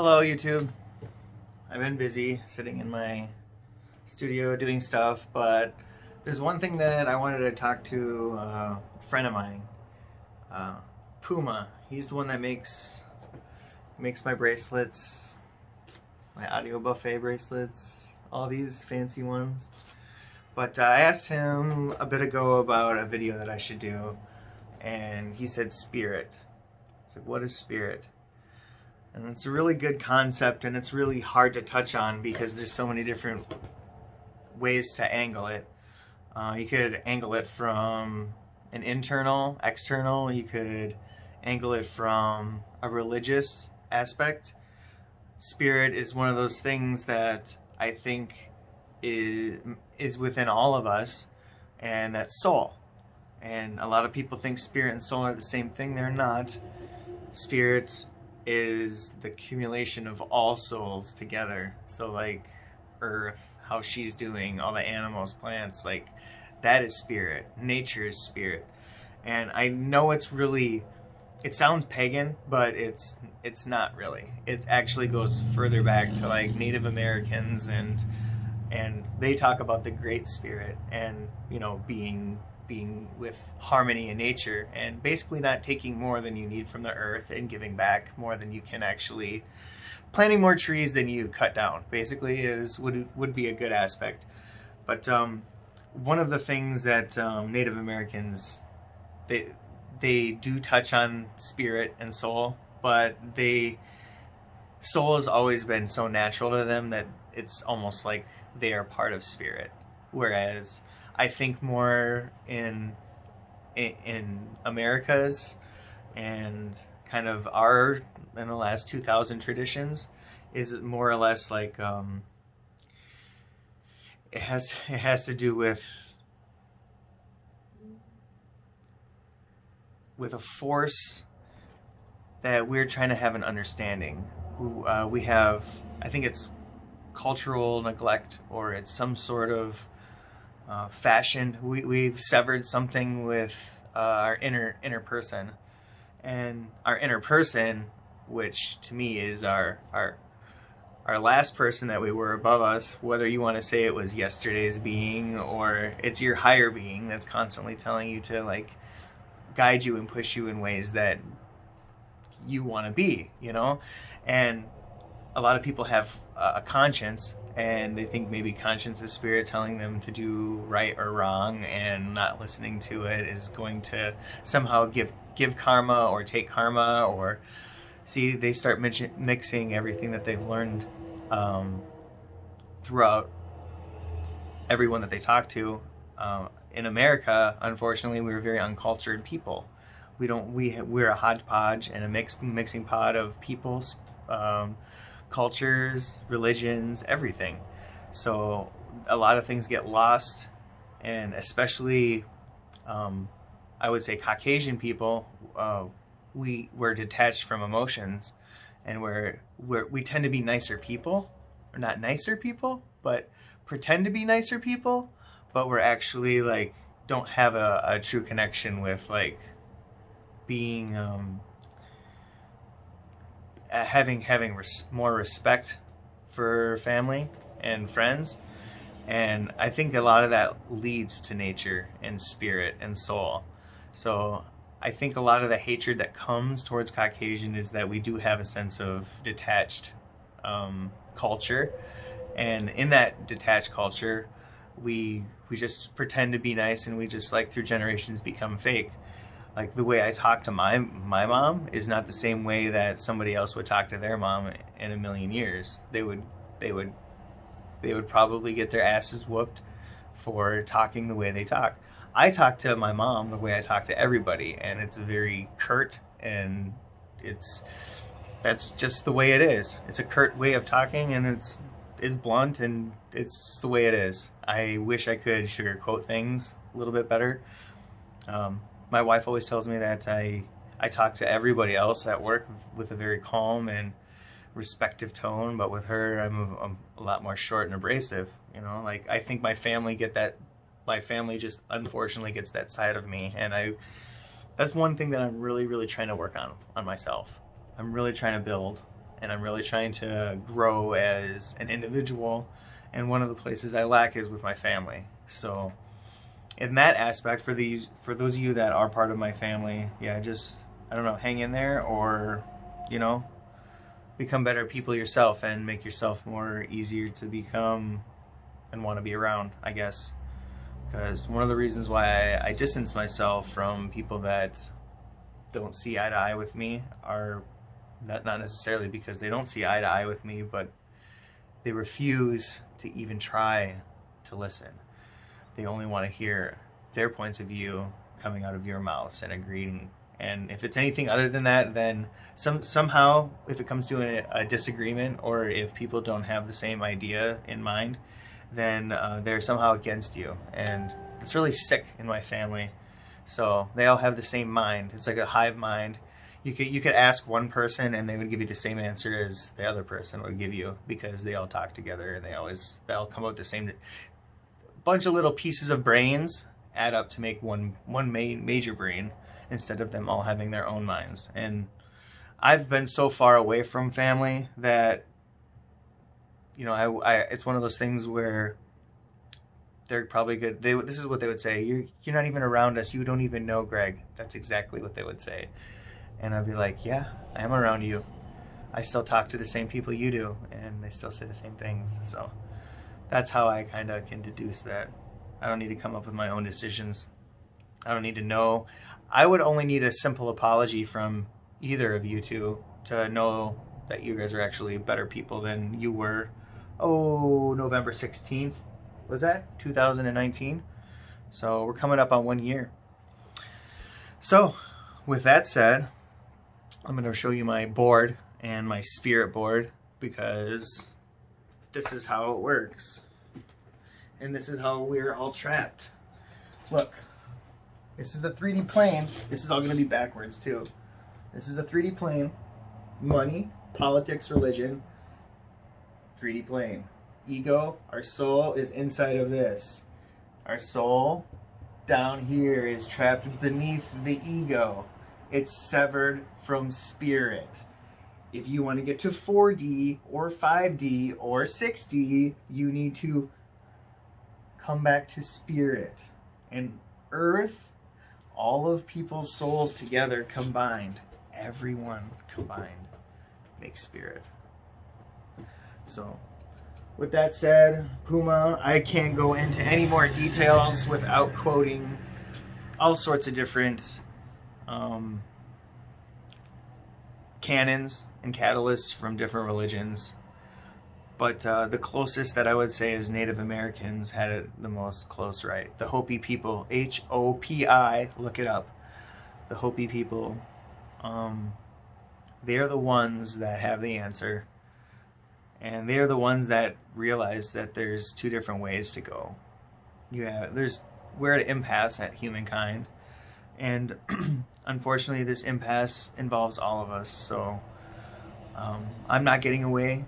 Hello YouTube. I've been busy sitting in my studio doing stuff, but there's one thing that I wanted to talk to a friend of mine, Puma. He's the one that makes my bracelets, my Audio Buffet bracelets, all these fancy ones. But I asked him a bit ago about a video that I should do, and he said spirit. I said, what is spirit? And it's a really good concept, and it's really hard to touch on because there's so many different ways to angle it. You could angle it from an internal, external. You could angle it from a religious aspect. Spirit is one of those things that I think is within all of us, and that's soul. And a lot of people think spirit and soul are the same thing. They're not. Spirit is the accumulation of all souls together. So like Earth, how she's doing, all the animals, plants, like that is spirit. Nature is spirit. And I know it sounds pagan, but it's not really. It actually goes further back to like Native Americans, and they talk about the Great Spirit and, you know, being with harmony in nature and basically not taking more than you need from the earth and giving back more than you can actually, planting more trees than you cut down basically would be a good aspect. But one of the things that Native Americans, they do touch on spirit and soul, but soul has always been so natural to them that it's almost like they are part of spirit, whereas I think more in America's and kind of our, in the last 2,000 traditions, is more or less like it has to do with a force that we're trying to have an understanding. We have, I think it's cultural neglect, or it's some sort of fashion. We've severed something with our inner person, and our inner person, which to me is our last person that we were above us, whether you want to say it was yesterday's being or it's your higher being that's constantly telling you to like guide you and push you in ways that you want to be, you know. And a lot of people have a conscience, and they think maybe conscience is spirit telling them to do right or wrong, and not listening to it is going to somehow give karma or take karma. Or see, they start mixing everything that they've learned throughout everyone that they talk to. In America, unfortunately, we're very uncultured people. We're a hodgepodge and a mixing pot of peoples, cultures, religions, everything. So a lot of things get lost, and especially I would say Caucasian people, we're detached from emotions, and we tend to be nicer people, or not nicer people, but pretend to be nicer people, but we're actually like don't have a true connection with like being having more respect for family and friends. And I think a lot of that leads to nature and spirit and soul. So I think a lot of the hatred that comes towards Caucasian is that we do have a sense of detached culture, and in that detached culture we just pretend to be nice, and we just like through generations become fake. Like the way I talk to my mom is not the same way that somebody else would talk to their mom in a million years. They would probably get their asses whooped for talking the way they talk. I talk to my mom the way I talk to everybody, and it's very curt, and that's just the way it is. It's a curt way of talking, and it's blunt, and it's the way it is. I wish I could sugarcoat things a little bit better. My wife always tells me that I talk to everybody else at work with a very calm and respectful tone, but with her I'm a lot more short and abrasive, you know. Like I think my family just unfortunately gets that side of me, and that's one thing that I'm really trying to work on myself. I'm really trying to build and I'm really trying to grow as an individual. And one of the places I lack is with my family. So in that aspect, for those of you that are part of my family, yeah, just, I don't know, hang in there, or, you know, become better people yourself and make yourself more easier to become and want to be around, I guess. Because one of the reasons why I distance myself from people that don't see eye to eye with me are not necessarily because they don't see eye to eye with me, but they refuse to even try to listen. They only want to hear their points of view coming out of your mouths and agreeing. And if it's anything other than that, then somehow, if it comes to a disagreement, or if people don't have the same idea in mind, then they're somehow against you. And it's really sick in my family. So they all have the same mind. It's like a hive mind. You could ask one person and they would give you the same answer as the other person would give you, because they all talk together and they all come up with the same bunch of little pieces of brains add up to make one major brain, instead of them all having their own minds. And I've been so far away from family that, you know, it's one of those things where they're probably good. This is what they would say: you're not even around us. You don't even know Greg. That's exactly what they would say. And I'd be like, yeah, I am around you. I still talk to the same people you do, and they still say the same things. So that's how I kind of can deduce that I don't need to come up with my own decisions. I don't need to know. I would only need a simple apology from either of you two to know that you guys are actually better people than you were. Oh, November 16th, was that? 2019. So we're coming up on 1 year. So with that said, I'm going to show you my board and my spirit board, because this is how it works. And this is how we're all trapped. Look. This is the 3D plane. This is all going to be backwards too. This is a 3D plane. Money, politics, religion. 3D plane. Ego, our soul is inside of this. Our soul down here is trapped beneath the ego. It's severed from spirit. If you want to get to 4D or 5D or 6D, you need to come back to spirit. And earth, all of people's souls together combined, everyone combined, makes spirit. So, with that said, Puma, I can't go into any more details without quoting all sorts of different canons and catalysts from different religions. But the closest that I would say is Native Americans had it the most close right. The Hopi people, H-O-P-I, look it up. The Hopi people, they're the ones that have the answer. And they're the ones that realize that there's two different ways to go. We're at an impasse at humankind. And unfortunately, this impasse involves all of us. So I'm not getting away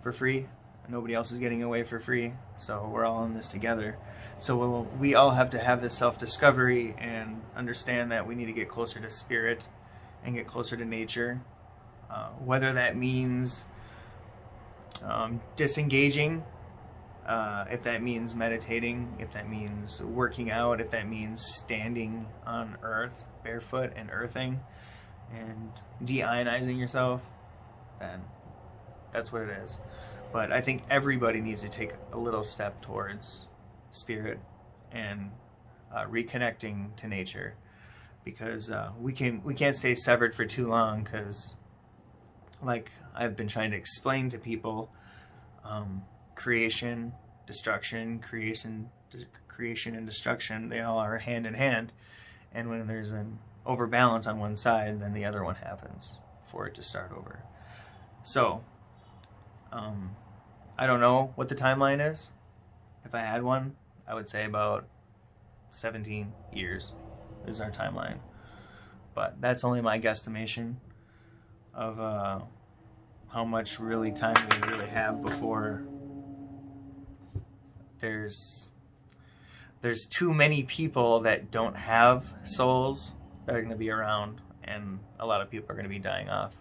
for free. Nobody else is getting away for free. So we're all in this together. So we all have to have this self-discovery and understand that we need to get closer to spirit and get closer to nature. Whether that means disengaging, if that means meditating, if that means working out, if that means standing on earth barefoot and earthing and deionizing yourself, then that's what it is. But I think everybody needs to take a little step towards spirit and reconnecting to nature, because we can't stay severed for too long, because like I've been trying to explain to people, creation, destruction, creation and destruction, they all are hand in hand. And when there's an overbalance on one side, then the other one happens for it to start over. So, I don't know what the timeline is. If I had one, I would say about 17 years is our timeline. But that's only my guesstimation of how much really time we really have before there's too many people that don't have souls that are going to be around, and a lot of people are going to be dying off.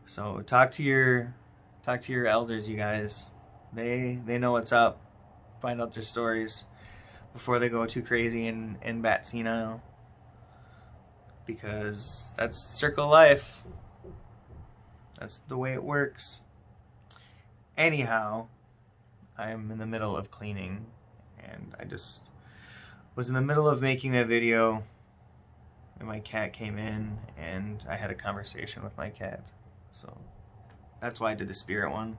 So talk to your elders, you guys. They know what's up. Find out their stories before they go too crazy and bat senile, because that's circle life. That's the way it works. Anyhow, I'm in the middle of cleaning, and I just was in the middle of making a video, and my cat came in, and I had a conversation with my cat. So that's why I did the spirit one.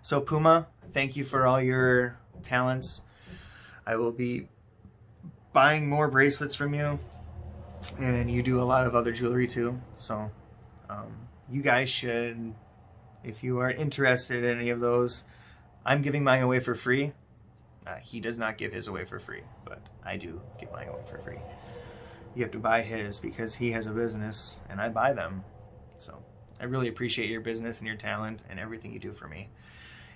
So Puma, thank you for all your talents. I will be buying more bracelets from you, and you do a lot of other jewelry too. So you guys should, if you are interested in any of those, I'm giving mine away for free. He does not give his away for free, but I do give mine away for free. You have to buy his because he has a business and I buy them. So I really appreciate your business and your talent and everything you do for me.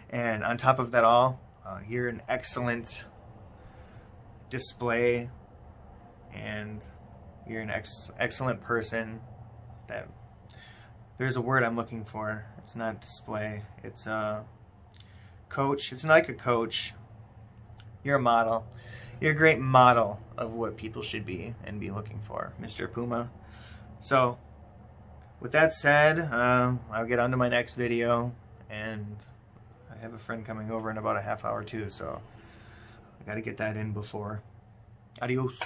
And on top of that all, you're an excellent display, and you're an excellent person. That there's a word I'm looking for. It's not display. It's coach. It's not like a coach. You're a model. You're a great model of what people should be and be looking for, Mr. Puma. So with that said, I'll get on to my next video, and I have a friend coming over in about a half hour too, so I gotta get that in before. Adios.